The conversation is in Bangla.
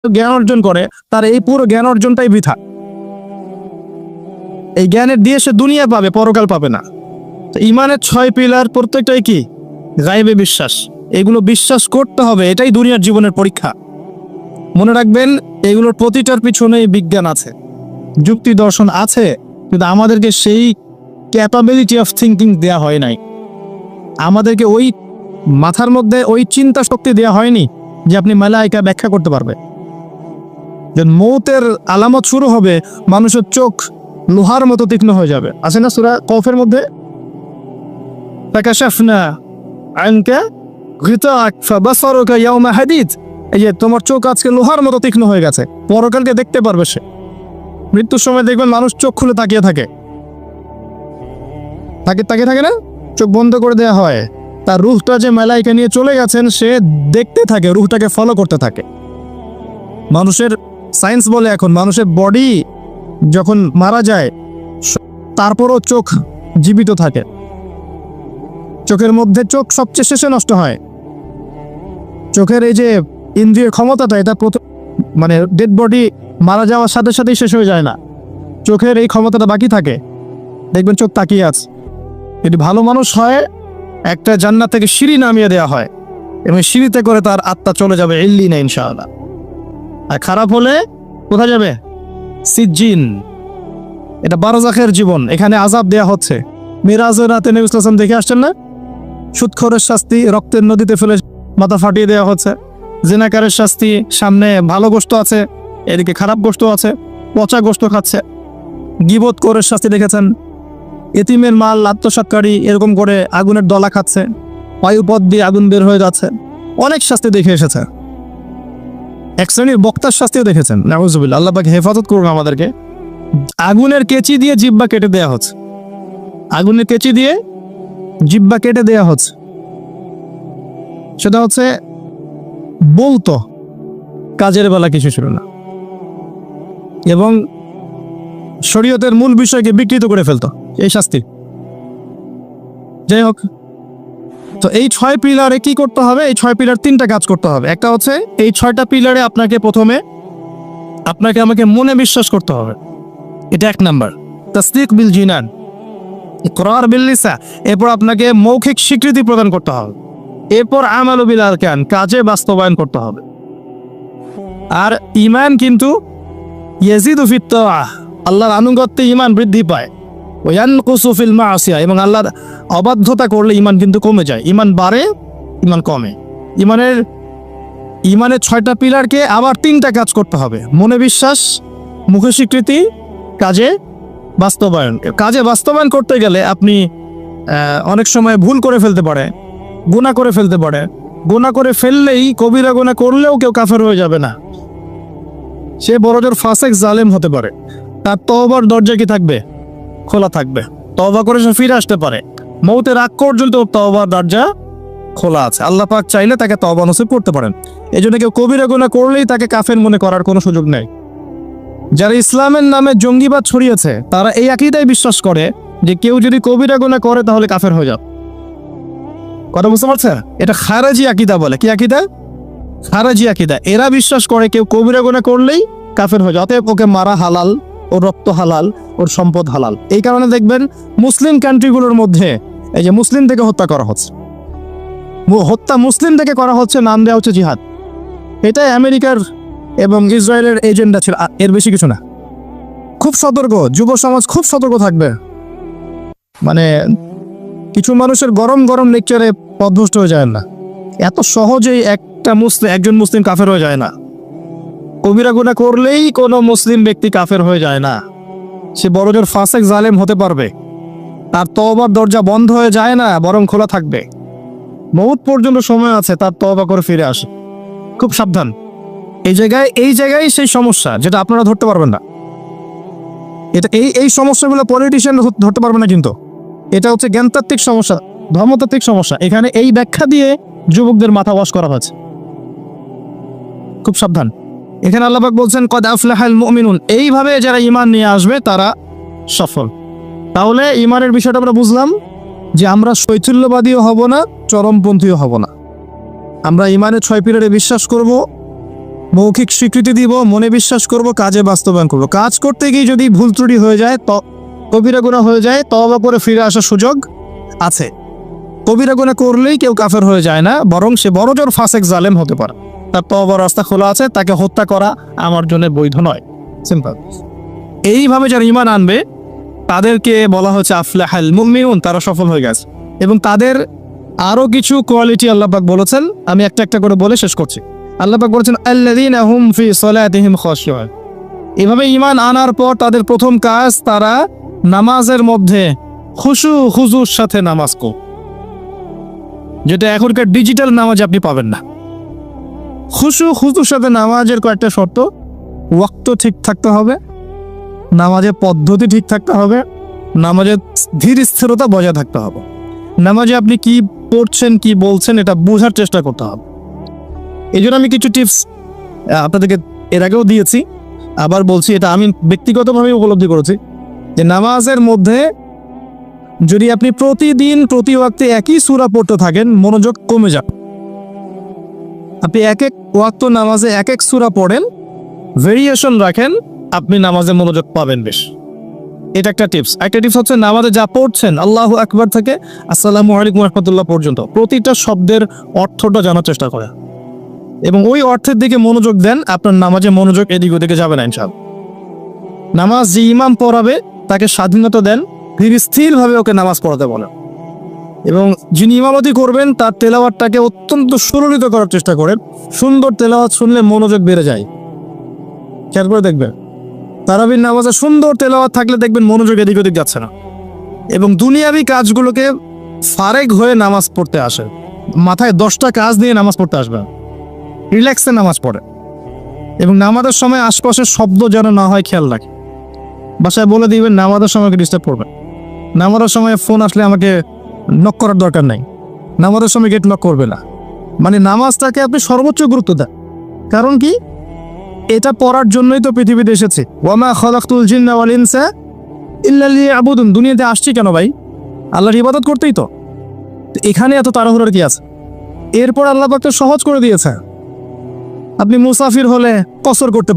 জ্ঞান অর্জন করে তার এই পুরো জ্ঞান অর্জনটাই বৃথা। এই জ্ঞানের দিয়ে সে দুনিয়া পাবে, পরকাল পাবে না। তো ইমানের 6 পিলার প্রত্যেকটাই কি? গায়েবে বিশ্বাস। এগুলো বিশ্বাস করতে হবে, এটাই দুনিয়ার জীবনের পরীক্ষা। মনে রাখবেন, এগুলোর প্রতিটার পিছনেই বিজ্ঞান আছে, যুক্তি দর্শন আছে, কিন্তু আমাদেরকে সেই ক্যাপাবিলিটি অফ থিঙ্কিং দেয়া হয় নাই। আমাদেরকে ওই মাথার মধ্যে ওই চিন্তা শক্তি দেয়া হয়নি যে আপনি মালাইকা ব্যাখ্যা করতে পারবে। যে মৌতের আলামত শুরু হবে, মানুষের চোখ লোহার মতো তীক্ষ্ণ হয়ে যাবে। আছে না সূরা কফের মধ্যে, ফাকাশাফনা আনকা গিতাআক ফাবাসারুকা ইয়াওমা হাদিদ, এই যে তোমার চোখ আজকে লোহার মতো তীক্ষ্ণ হয়ে গেছে, পরকালকে দেখতে পারবে সে। মৃত্যুর সময় দেখবেন মানুষ চোখ খুলে তাকিয়ে থাকে না, চোখ বন্ধ করে দেয়া হয়। তার রূহটা যে মালাইকা নিয়ে চলে গেছেন সে দেখতে থাকে, রূহটাকে ফলো করতে থাকে। মানুষের সায়েন্স বলে এখন মানুষের বডি যখন মারা যায় তারপরও চোখ জীবিত থাকে। চোখের মধ্যে চোখ সবচেয়ে শেষে নষ্ট হয়। চোখের এই যে ইন্দ্রিয় ক্ষমতাটা, এটা মানে ডেড বডি মারা যাওয়ার সাথে সাথেই শেষ হয়ে যায় না, চোখের এই ক্ষমতাটা বাকি থাকে। দেখবেন চোখ তাকিয়ে আছে। যদি ভালো মানুষ হয়, একটা জান্নাত থেকে সিঁড়ি নামিয়ে দেওয়া হয় এবং সিঁড়িতে করে তার আত্মা চলে যাবে ইল্লিনা ইনশাআল্লাহ। আর খারাপ হলে কোথায় যাবে? সিজ্জিন। এটা বারজাখের জীবন, এখানে আযাব দেয়া হচ্ছে। মিরাজের রাতে নবী সাল্লাল্লাহু আলাইহি ওয়াসাল্লাম দেখে আসছেন না? সুদখোরের শাস্তি রক্তের নদীতে ফেলে মাথা ফাটিয়ে দেওয়া হচ্ছে। জিনাকারের শাস্তি, সামনে ভালো গোশত আছে, এদিকে খারাপ গোশত আছে, পচা গোশত খাচ্ছে। গীবত করে শাস্তি দেখেছেন, এতিমের মাল আত্মসাৎকারী এরকম করে আগুনের দলা খাচ্ছে, বায়ুপথ দিয়ে আগুন বের হয়ে যাচ্ছে। অনেক শাস্তি দেখে এসেছে। এক শ্রেণীর বক্তার শাস্তিও দেখেছেন, নাউজুবিল্লাহ, আল্লাহ পাক হেফাজত করুন আমাদেরকে। আগুনের কেচি দিয়ে জিহ্বা কেটে দেয়া হচ্ছে, আগুনের কেচি দিয়ে জিহ্বা কেটে দেয়া হচ্ছে। সেটা হচ্ছে বলতো, কাজের বেলা কিছু ছিল না, এবং শরীয়তের মূল বিষয়কে বিকৃত করে ফেলতো এই শাস্তি। যাই হোক, তো এই 6 পিলারে কি করতে হবে? এই 6 পিলার 3টা কাজ করতে হবে। একটা হচ্ছে এই 6টা পিলারে আপনাকে প্রথমে আমাকে মনে বিশ্বাস করতে হবে, এটা 1 নাম্বার। তাসদিক বিল জিনান, ইকরার বিল লিসান। এরপর আপনাকে মৌখিক স্বীকৃতি প্রদান করতে হবে। এরপর আমালু বিল আরকান, কাজে বাস্তবায়ন করতে হবে। আর ঈমান কিন্তু ইয়াজিদু ফিত তাআহ, আল্লাহর আনুগত্যে ঈমান বৃদ্ধি পায়। ওয়া ইয়ানকুসু ফিল মাসিয়া, এবং আল্লাহর অবাধ্যতা করলে ঈমান কিন্তু কমে যায়। ঈমান বাড়ে, ঈমান কমে। ঈমানের 6টা পিলারকে আবার 3টা কাজ করতে হবে: মনে বিশ্বাস, মুখে স্বীকৃতি, কাজে বাস্তবায়ন। কাজে বাস্তবায়ন করতে গেলে আপনি অনেক সময় ভুল করে ফেলতে পারে, গুনাহ করে ফেলতে পারে। গুনাহ করে ফেললেই, কবিরা গুনাহ করলেও কেউ কাফের হয়ে যাবে না, সে বড়জোর ফাসেক জালেম হতে পারে। তার তওবার দরজা কি থাকবে? খোলা থাকবে। তওবা করে সে ফিরে আসতে পারে। মৌতের আগ পর্যন্ত তওবার দরজা খোলা আছে। আল্লাহ পাক চাইলে তাকে তওবা নসিব করতে পারেন। এই জন্য কেউ কবিরা গুনাহ করলেই তাকে কাফের মনে করার কোনো সুযোগ নেই। যারা ইসলামের নামে জঙ্গিবাদ ছড়িয়েছে তারা এই আকীদায় বিশ্বাস করে যে কেউ যদি কবিরা গুনাহ করে তাহলে কাফের হয়ে যাবে। কথা বুঝতে পারছেন? এটা খারাজি আকীদা বলে। কি আকীদা? খারাজি আকীদা। এরা বিশ্বাস করে কেউ কবিরা গুনাহ করলেই কাফের হয়ে যায়, অতএব ওকে মারা হালাল, ওর রক্ত হালাল, ওর সম্পদ হালাল। এই কারণে দেখবেন মুসলিম কান্ট্রিগুলোর মধ্যে এই যে মুসলিম থেকে হত্যা করা হচ্ছে, হত্যা মুসলিম থেকে করা হচ্ছে, নাম দেওয়া হচ্ছে জিহাদ। এটাই আমেরিকার এবং ইসরায়েলের এজেন্ডা ছিল, এর বেশি কিছু না। খুব সতর্ক, যুব সমাজ খুব সতর্ক থাকবে। মানে কিছু মানুষের গরম গরম লেকচারে পথভ্রষ্ট হয়ে যায় না। এত সহজেই একজন মুসলিম কাফের হয়ে যায় না। কবিরা গুনাহ করলেই কোনো মুসলিম ব্যক্তি কাফের হয়ে যায় না। সে বড়জোর ফাসেক জালেম হতে পারবে, তার তওবার দরজা বন্ধ হয়ে যায় না, বরং খোলা থাকবে। মউত পর্যন্ত সময় আছে তার তওবা করে ফিরে আসে। খুব সাবধান। এই জায়গায় সেই সমস্যা যেটা আপনারা ধরতে পারবেন না। এটা এই সমস্যাগুলো পলিটিশিয়ান ধরতে পারবে না, কিন্তু এটা হচ্ছে জ্ঞানতাত্ত্বিক সমস্যা, ধর্মতাত্ত্বিক সমস্যা। এখানে এই ব্যাখ্যা দিয়ে যুবকদের মাথা ওয়াশ করা হয়েছে। খুব সাবধান। এখানে আল্লাহ পাক বলছেন কদ আফলাহাল মুমিনুন, এইভাবে যারা ঈমান নিয়ে আসবে তারা সফল। তাহলে ঈমানের বিষয়টা আমরা বুঝলাম যে আমরা শৈথিল্যবাদীও হব না, চরমপন্থীও হব না। আমরা ঈমানের 6 পিলারে বিশ্বাস করব, মৌখিক স্বীকৃতি দিব, মনে বিশ্বাস করব, কাজে বাস্তবায়ন করব। কাজ করতে গিয়ে যদি ভুল ত্রুটি হয়ে যায়, কবিরা গুনাহ হয়ে যায়, তওবা করে ফিরে আসার সুযোগ আছে। কবিরা গুনাহ করলেই কেউ কাফের হয়ে যায় না, বরং সে বড়জোর ফাসেক জালেম হতে পারে। তার তওবার রাস্তা খোলা আছে, তাকে হত্যা করা আমার জন্য বৈধ নয়। সিম্পল। এইভাবে যারা ঈমান আনবে তাদেরকে বলা হচ্ছে আফলাহাল মুমিনুন, তারা সফল হয়ে গেছে। এবং তাদের আরো কিছু কোয়ালিটি আল্লাহ পাক বলেছেন, আমি একটা একটা করে বলে শেষ করছি। আল্লাহ পাক বলেছেন আল্লাযীনা হুম ফি সলাতিহিম খাশিউন। এভাবে ঈমান আনার পর তাদের প্রথম কাজ, তারা নামাজের মধ্যে খুশু খুজুর সাথে নামাজ পড়ে, যেটা এখনকার ডিজিটাল নামাজ আপনি পাবেন না। খুশু খুজুর সাথে নামাজের কয়েকটা শর্ত: ওয়াক্ত ঠিক থাকতে হবে, নামাজের পদ্ধতি ঠিক থাকতে হবে, নামাজের ধীর স্থিরতা বজায় থাকতে হবে, নামাজে আপনি কি পড়ছেন কি বলছেন এটা বোঝার চেষ্টা করতে হবে। এই জন্য আমি কিছু টিপস আপনাদেরকে এর আগেও দিয়েছি, আবার বলছি, এটা আমি ব্যক্তিগতভাবে উপলব্ধি করেছি যে নামাজের মধ্যে যদি আপনি প্রতিদিন প্রতি ওয়াক্তে একই সূরা পড়তে থাকেন, মনোযোগ কমে যাবে। আপনি এক এক ওয়াক্ত নামাজে এক এক সূরা পড়েন, ভেরিয়েশন রাখেন, আপনি নামাজে মনোযোগ পাবেন বেশ। এটা একটা টিপস। একটা টিপস হচ্ছে নামাজে যা পড়ছেন আল্লাহু আকবার থেকে আসসালামু আলাইকুম রাহমাতুল্লাহ পর্যন্ত প্রতিটা শব্দের অর্থটা জানার চেষ্টা করে এবং ওই অর্থের দিকে মনোযোগ দেন, আপনার নামাজে মনোযোগ এদিক ওদিকে যাবে না ইনশাআল্লাহ। নামাজ যে ইমাম পড়াবে তাকে স্বাধীনতা দেন, ধীর স্থিরভাবে ওকে নামাজ পড়াতে বলেন এবং যিনি ইমামতি করবেন তার তেলাওয়াতটাকে অত্যন্ত সুললিত করার চেষ্টা করেন। সুন্দর তেলাওয়াত শুনলে মনোযোগ বেড়ে যায়। খেয়াল করে দেখবেন, তারাবির নামাজে সুন্দর তেলাওয়াত থাকলে দেখবেন মনোযোগ এদিক ওদিক যাচ্ছে না এবং দুনিয়াবি কাজগুলোকে ফারেক হয়ে নামাজ পড়তে আসে। মাথায় 10টা কাজ নিয়ে নামাজ পড়তে আসবে, রিল্যাক্সে নামাজ পড়ে এবং নামাজের সময় আশপাশের শব্দ যেন না হয় খেয়াল রাখে। বাসায় বলে দিবেন নামাজের সময় ডিস্টার্ব করবেন। নামাজের সময় ফোন আসলে আমাকে নক করার দরকার নাই, নামাজের সময় গেট নক করবে না। মানে নামাজটাকে আপনি সর্বোচ্চ গুরুত্ব দেন। কারণ কি, এটা পড়ার জন্যই তো পৃথিবীতে এসেছে। ওয়ামা খালাকতুল জিন্না ওয়াল ইনসা ইল্লা লিয়াবুদুন। দুনিয়াতে আসছি কেন ভাই? আল্লাহর ইবাদত করতেই তো। এখানে এত তাড়াহুড়োর কি আছে? এরপর আল্লাহ পাক তো সহজ করে দিয়েছে। আপনি মুসাফির হলে কসর করতে